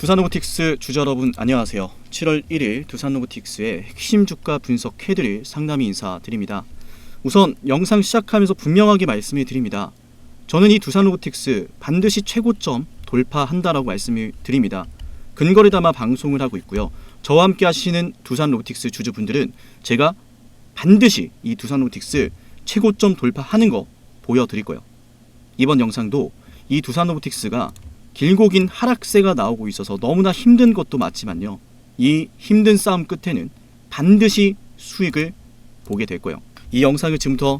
두산로보틱스 주주 여러분 안녕하세요. 7월 1일 두산로보틱스의 핵심 주가 분석 해드릴 상담이 인사드립니다. 우선 영상 시작하면서 분명하게 말씀을 드립니다. 저는 이 두산로보틱스 반드시 최고점 돌파한다라고 말씀을 드립니다. 근거를 담아 방송을 하고 있고요. 저와 함께 하시는 두산로보틱스 주주분들은 제가 반드시 이 두산로보틱스 최고점 돌파하는 거 보여드릴 거예요. 이번 영상도 이 두산로보틱스가 길고 긴 하락세가 나오고 있어서 너무나 힘든 것도 맞지만요. 이 힘든 싸움 끝에는 반드시 수익을 보게 될 거예요. 이 영상을 지금부터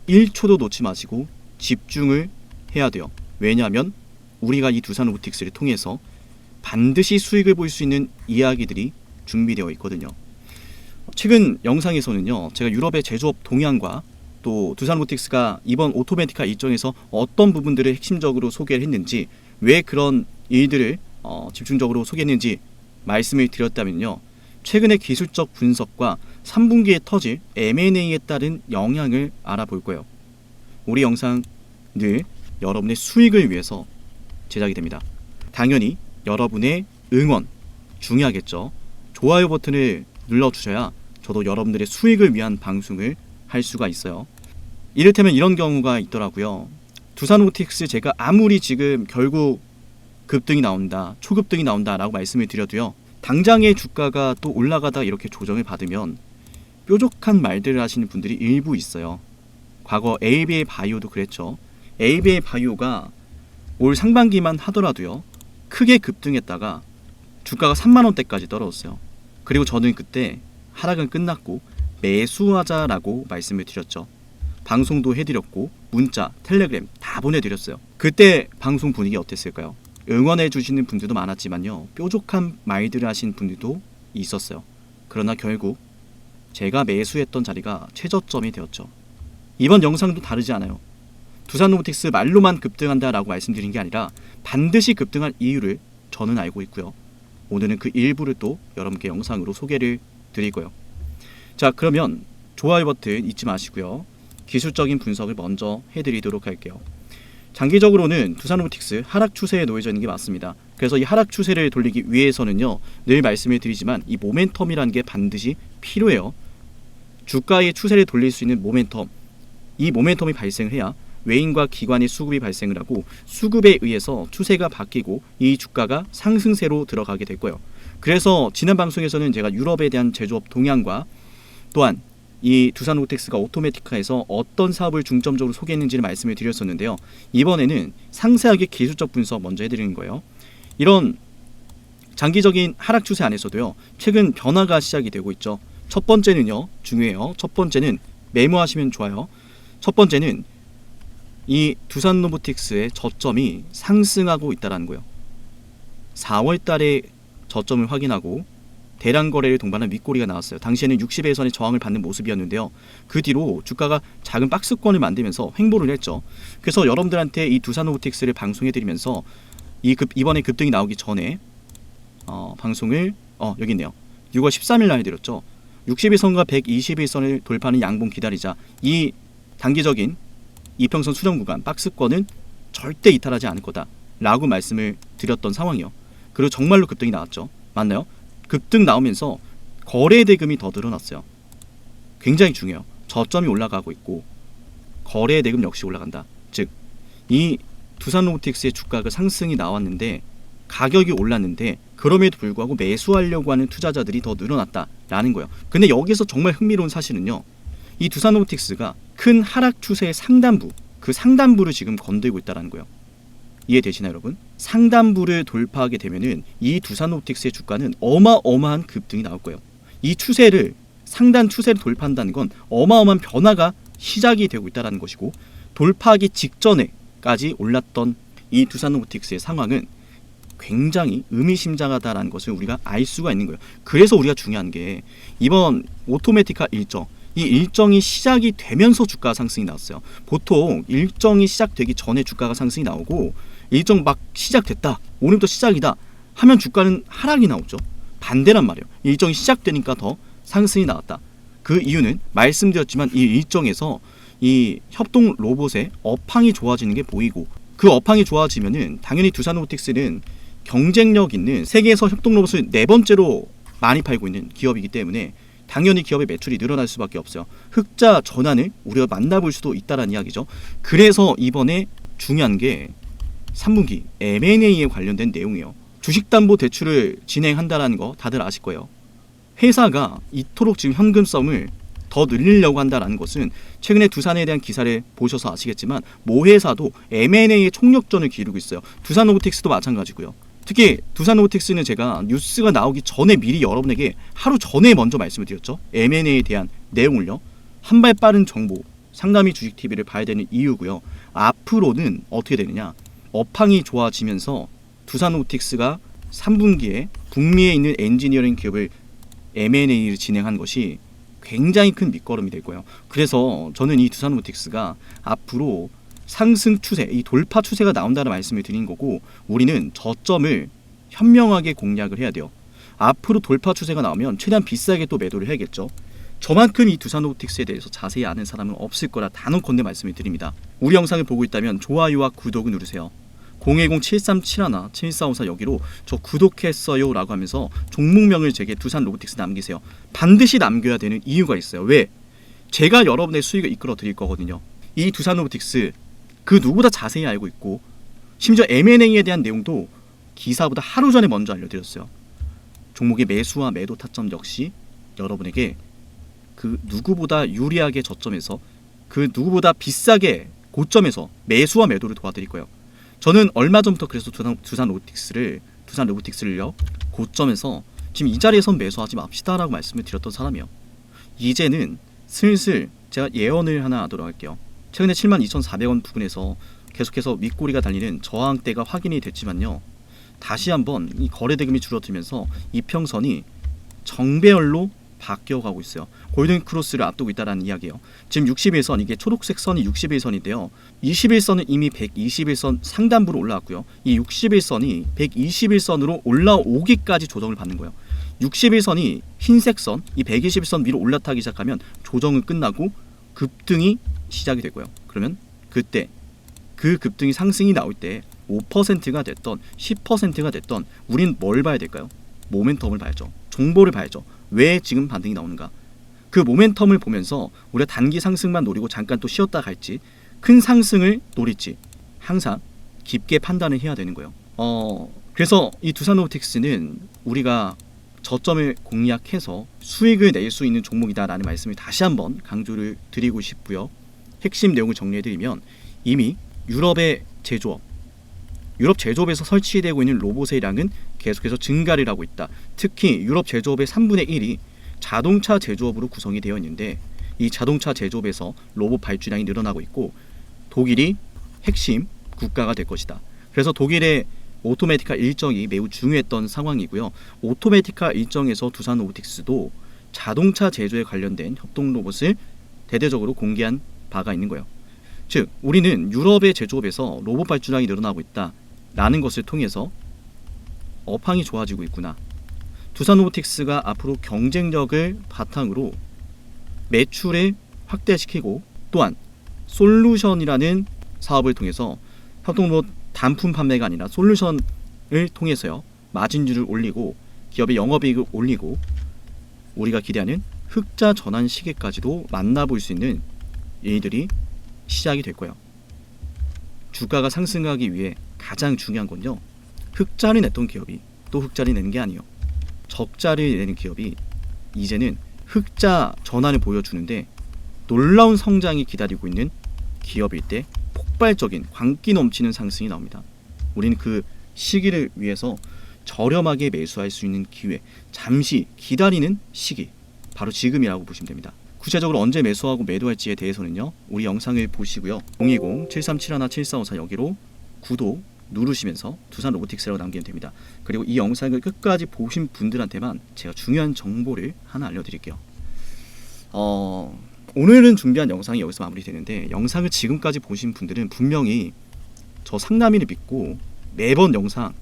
1초도 놓지 마시고 집중을 해야 돼요. 왜냐하면 우리가 이 두산로보틱스를 통해서 반드시 수익을 볼 수 있는 이야기들이 준비되어 있거든요. 최근 영상에서는요, 제가 유럽의 제조업 동향과 또 두산로보틱스가 이번 오토매티카 일정에서 어떤 부분들을 핵심적으로 소개를 했는지, 왜 그런 일들을 집중적으로 소개했는지 말씀을 드렸다면요, 최근의 기술적 분석과 3분기에 터질 M&A에 따른 영향을 알아볼 거예요. 우리 영상 늘 여러분의 수익을 위해서 제작이 됩니다. 당연히 여러분의 응원 중요하겠죠. 좋아요 버튼을 눌러주셔야 저도 여러분들의 수익을 위한 방송을 할 수가 있어요. 이를테면 이런 경우가 있더라고요. 두산로보틱스 제가 아무리 지금 결국 급등이 나온다, 초급등이 나온다 라고 말씀을 드려도요, 당장의 주가가 또 올라가다 이렇게 조정을 받으면 뾰족한 말들을 하시는 분들이 일부 있어요. 과거 ABA 바이오도 그랬죠. ABA 바이오가 올 상반기만 하더라도요, 크게 급등했다가 주가가 3만원대까지 떨어졌어요. 그리고 저는 그때 하락은 끝났고 매수하자라고 말씀을 드렸죠. 방송도 해드렸고 문자, 텔레그램 다 보내드렸어요. 그때 방송 분위기 어땠을까요? 응원해 주시는 분들도 많았지만요, 뾰족한 말들을 하신 분들도 있었어요. 그러나 결국 제가 매수했던 자리가 최저점이 되었죠. 이번 영상도 다르지 않아요. 두산로보틱스 말로만 급등한다 라고 말씀드린 게 아니라 반드시 급등할 이유를 저는 알고 있고요. 오늘은 그 일부를 또 여러분께 영상으로 소개를 드리고요. 자, 그러면 좋아요 버튼 잊지 마시고요. 기술적인 분석을 먼저 해드리도록 할게요. 장기적으로는 두산로보틱스 하락 추세에 놓여져 있는 게 맞습니다. 그래서 이 하락 추세를 돌리기 위해서는요, 늘 말씀을 드리지만 이 모멘텀이라는 게 반드시 필요해요. 주가의 추세를 돌릴 수 있는 모멘텀, 이 모멘텀이 발생을 해야 외인과 기관의 수급이 발생을 하고, 수급에 의해서 추세가 바뀌고 이 주가가 상승세로 들어가게 될 거예요. 그래서 지난 방송에서는 제가 유럽에 대한 제조업 동향과 또한 이 두산로보틱스가 오토매티카에서 어떤 사업을 중점적으로 소개했는지를 말씀을 드렸었는데요. 이번에는 상세하게 기술적 분석 먼저 해드리는 거예요. 이런 장기적인 하락 추세 안에서도요, 최근 변화가 시작이 되고 있죠. 첫 번째는요, 중요해요. 첫 번째는 메모하시면 좋아요. 첫 번째는 이 두산로보틱스의 저점이 상승하고 있다는 거예요. 4월 달에 저점을 확인하고 대량 거래를 동반한 윗꼬리가 나왔어요. 당시에는 60일선의 저항을 받는 모습이었는데요. 그 뒤로 주가가 작은 박스권을 만들면서 횡보를 했죠. 그래서 여러분들한테 이 두산로보틱스를 방송해드리면서 이번에 급등이 나오기 전에 방송을 여기 있네요. 6월 13일 날 해드렸죠. 60일선과 120일선을 돌파하는 양봉 기다리자. 이 단기적인 이평선 수렴 구간 박스권은 절대 이탈하지 않을 거다 라고 말씀을 드렸던 상황이요. 그리고 정말로 급등이 나왔죠. 맞나요? 급등 나오면서 거래 대금이 더 늘어났어요. 굉장히 중요해요. 저점이 올라가고 있고 거래 대금 역시 올라간다. 즉, 이 두산로보틱스의 주가가 상승이 나왔는데 가격이 올랐는데 그럼에도 불구하고 매수하려고 하는 투자자들이 더 늘어났다라는 거예요. 근데 여기서 정말 흥미로운 사실은요, 이 두산로보틱스가 큰 하락 추세의 상단부, 그 상단부를 지금 건들고 있다는 거예요. 이해되시나요, 여러분? 상단부를 돌파하게 되면은 이 두산로보틱스의 주가는 어마어마한 급등이 나올 거예요. 이 추세를, 상단 추세를 돌파한다는 건 어마어마한 변화가 시작이 되고 있다는 것이고, 돌파하기 직전에까지 올랐던 이 두산로보틱스의 상황은 굉장히 의미심장하다는 것을 우리가 알 수가 있는 거예요. 그래서 우리가 중요한 게 이번 오토매티카 일정, 이 일정이 시작이 되면서 주가 상승이 나왔어요. 보통 일정이 시작되기 전에 주가가 상승이 나오고, 일정 막 시작됐다, 오늘부터 시작이다 하면 주가는 하락이 나오죠. 반대란 말이에요. 일정이 시작되니까 더 상승이 나왔다. 그 이유는 말씀드렸지만 이 일정에서 이 협동 로봇의 업황이 좋아지는 게 보이고, 그 업황이 좋아지면은 당연히 두산로보틱스는 경쟁력 있는 세계에서 협동 로봇을 4번째로 많이 팔고 있는 기업이기 때문에 당연히 기업의 매출이 늘어날 수밖에 없어요. 흑자 전환을 우리가 만나볼 수도 있다는 이야기죠. 그래서 이번에 중요한 게 3분기 M&A에 관련된 내용이에요. 주식담보대출을 진행한다는 거 다들 아실 거예요. 회사가 이토록 지금 현금성을 더 늘리려고 한다는 것은 최근에 두산에 대한 기사를 보셔서 아시겠지만 모 회사도 M&A의 총력전을 기울이고 있어요. 두산로보틱스도 마찬가지고요. 특히 두산로보틱스는 제가 뉴스가 나오기 전에 미리 여러분에게 하루 전에 먼저 말씀을 드렸죠. M&A에 대한 내용을요. 한 발 빠른 정보 상담이 주식TV를 봐야 되는 이유고요. 앞으로는 어떻게 되느냐. 업황이 좋아지면서 두산로보틱스가 3분기에 북미에 있는 엔지니어링 기업을 M&A를 진행한 것이 굉장히 큰 밑거름이 될 거예요. 그래서 저는 이 두산로보틱스가 앞으로 상승 추세, 이 돌파 추세가 나온다는 말씀을 드린 거고 우리는 저점을 현명하게 공략을 해야 돼요. 앞으로 돌파 추세가 나오면 최대한 비싸게 또 매도를 해야겠죠. 저만큼 이 두산로보틱스에 대해서 자세히 아는 사람은 없을 거라 단언컨대 말씀을 드립니다. 우리 영상을 보고 있다면 좋아요와 구독을 누르세요. 010-7371-7454 여기로 저 구독했어요 라고 하면서 종목명을 제게 두산로보틱스 남기세요. 반드시 남겨야 되는 이유가 있어요. 왜? 제가 여러분의 수익을 이끌어 드릴 거거든요. 이 두산로보틱스 그 누구보다 자세히 알고 있고 심지어 M&A에 대한 내용도 기사보다 하루 전에 먼저 알려드렸어요. 종목의 매수와 매도 타점 역시 여러분에게 그 누구보다 유리하게 저점에서 그 누구보다 비싸게 고점에서 매수와 매도를 도와드릴 거예요. 저는 얼마 전부터 그래서 두산로보틱스를요 고점에서 지금 이 자리에선 매수하지 맙시다라고 말씀을 드렸던 사람이에요. 이제는 슬슬 제가 예언을 하나 하도록 할게요. 최근에 72,400원 부근에서 계속해서 윗꼬리가 달리는 저항대가 확인이 됐지만요. 다시 한번 이 거래대금이 줄어들면서 이평선이 정배열로 바뀌어가고 있어요. 골든크로스를 앞두고 있다는 이야기예요. 지금 61선, 이게 초록색 선이 61선인데요. 21선은 이미 121선 상단부로 올라왔고요. 이 61선이 121선으로 올라오기까지 조정을 받는 거예요. 61선이 흰색 선, 이 121선 위로 올라타기 시작하면 조정은 끝나고 급등이 시작이 되고요. 그러면 그때 그 급등이 상승이 나올 때 5%가 됐던 10%가 됐던 우린 뭘 봐야 될까요? 모멘텀을 봐야죠. 정보를 봐야죠. 왜 지금 반등이 나오는가? 그 모멘텀을 보면서 우리가 단기 상승만 노리고 잠깐 또 쉬었다 갈지 큰 상승을 노릴지 항상 깊게 판단을 해야 되는 거예요. 그래서 이 두산로보틱스는 우리가 저점을 공략해서 수익을 낼 수 있는 종목이다라는 말씀을 다시 한번 강조를 드리고 싶고요. 핵심 내용을 정리해드리면 이미 유럽의 제조업, 유럽 제조업에서 설치되고 있는 로봇의 양은 계속해서 증가를 하고 있다. 특히 유럽 제조업의 3분의 1이 자동차 제조업으로 구성이 되어 있는데 이 자동차 제조업에서 로봇 발주량이 늘어나고 있고 독일이 핵심 국가가 될 것이다. 그래서 독일의 오토메티카 일정이 매우 중요했던 상황이고요. 오토메티카 일정에서 두산로보틱스도 자동차 제조에 관련된 협동 로봇을 대대적으로 공개한 바가 있는 거예요. 즉 우리는 유럽의 제조업에서 로봇 발주량이 늘어나고 있다라는 것을 통해서 업황이 좋아지고 있구나. 두산로보틱스가 앞으로 경쟁력을 바탕으로 매출을 확대시키고 또한 솔루션이라는 사업을 통해서 협동로봇 단품 판매가 아니라 솔루션을 통해서요 마진율을 올리고 기업의 영업이익을 올리고 우리가 기대하는 흑자 전환 시기까지도 만나볼 수 있는 일들이 시작이 될 거예요. 주가가 상승하기 위해 가장 중요한 건요 흑자를 냈던 기업이 또 흑자를 내는 게 아니에요. 적자를 내는 기업이 이제는 흑자 전환을 보여주는데 놀라운 성장이 기다리고 있는 기업일 때 폭발적인 광기 넘치는 상승이 나옵니다. 우리는 그 시기를 위해서 저렴하게 매수할 수 있는 기회, 잠시 기다리는 시기, 바로 지금이라고 보시면 됩니다. 구체적으로 언제 매수하고 매도할지에 대해서는요 우리 영상을 보시고요 020-7371-7454 여기로 구독 누르시면서 두산로보틱스라고 남기면 됩니다. 그리고 이 영상을 끝까지 보신 분들한테만 제가 중요한 정보를 하나 알려드릴게요. 오늘은 준비한 영상이 여기서 마무리되는데 영상을 지금까지 보신 분들은 분명히 저 상담인을 믿고 매번 영상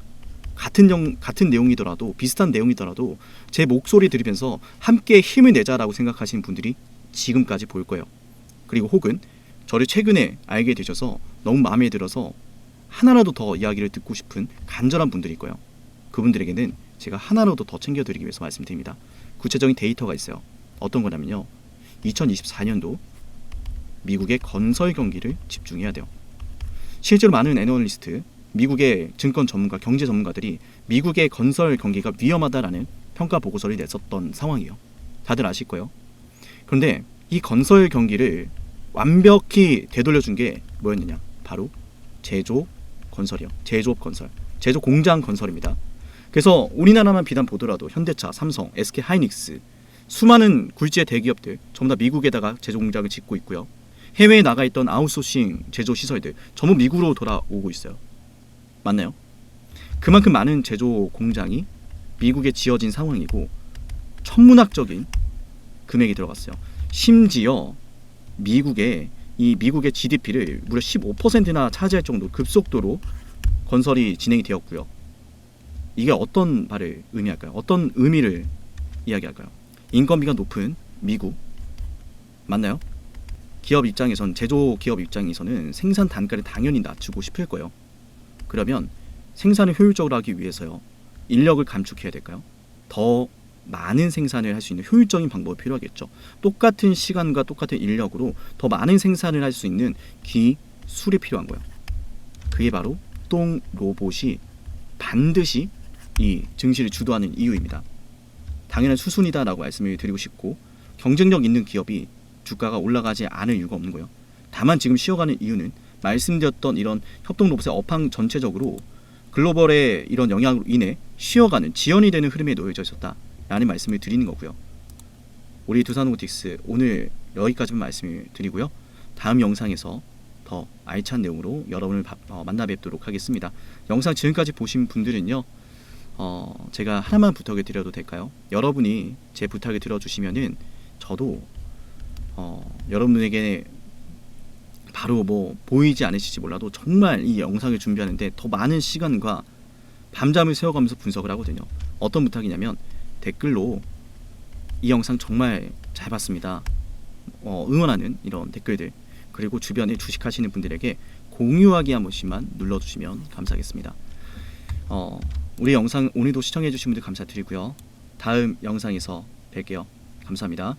같은 내용이더라도 비슷한 내용이더라도 제 목소리 들으면서 함께 힘을 내자라고 생각하시는 분들이 지금까지 볼 거예요. 그리고 혹은 저를 최근에 알게 되셔서 너무 마음에 들어서 하나라도 더 이야기를 듣고 싶은 간절한 분들일 거예요. 그분들에게는 제가 하나라도 더 챙겨드리기 위해서 말씀드립니다. 구체적인 데이터가 있어요. 어떤 거냐면요. 2024년도 미국의 건설 경기를 집중해야 돼요. 실제로 많은 애널리스트, 미국의 증권 전문가, 경제 전문가들이 미국의 건설 경기가 위험하다라는 평가 보고서를 냈었던 상황이에요. 다들 아실 거예요. 그런데 이 건설 경기를 완벽히 되돌려준 게 뭐였느냐? 바로 제조업 건설이요. 제조업 건설, 제조 공장 건설입니다. 그래서 우리나라만 비단 보더라도 현대차, 삼성, SK 하이닉스 수많은 굴지의 대기업들 전부 다 미국에다가 제조 공장을 짓고 있고요. 해외에 나가 있던 아웃소싱 제조 시설들 전부 미국으로 돌아오고 있어요. 맞나요? 그만큼 많은 제조 공장이 미국에 지어진 상황이고 천문학적인 금액이 들어갔어요. 심지어 미국의 GDP를 무려 15%나 차지할 정도 급속도로 건설이 진행이 되었고요. 이게 어떤 바를 의미할까요? 어떤 의미를 이야기할까요? 인건비가 높은 미국 맞나요? 기업 입장에선 제조 기업 입장에서는 생산 단가를 당연히 낮추고 싶을 거예요. 그러면 생산을 효율적으로 하기 위해서요. 인력을 감축해야 될까요? 더 많은 생산을 할 수 있는 효율적인 방법이 필요하겠죠. 똑같은 시간과 똑같은 인력으로 더 많은 생산을 할 수 있는 기술이 필요한 거예요. 그게 바로 똥 로봇이 반드시 이 증시를 주도하는 이유입니다. 당연한 수순이다라고 말씀을 드리고 싶고 경쟁력 있는 기업이 주가가 올라가지 않을 이유가 없는 거예요. 다만 지금 쉬어가는 이유는 말씀드렸던 이런 협동 로봇의 업황 전체적으로 글로벌의 이런 영향으로 인해 쉬어가는 지연이 되는 흐름에 놓여져 있었다라는 말씀을 드리는 거고요. 우리 두산로보틱스 오늘 여기까지만 말씀을 드리고요. 다음 영상에서 더 알찬 내용으로 여러분을 만나 뵙도록 하겠습니다. 영상 지금까지 보신 분들은요. 제가 하나만 부탁을 드려도 될까요? 여러분이 제 부탁을 들어주시면은 저도 여러분에게 바로 뭐 보이지 않으실지 몰라도 정말 이 영상을 준비하는데 더 많은 시간과 밤잠을 새워가면서 분석을 하거든요. 어떤 부탁이냐면 댓글로 이 영상 정말 잘 봤습니다. 응원하는 이런 댓글들 그리고 주변에 주식하시는 분들에게 공유하기 한 번씩만 눌러주시면 감사하겠습니다. 우리 영상 오늘도 시청해주신 분들 감사드리고요. 다음 영상에서 뵐게요. 감사합니다.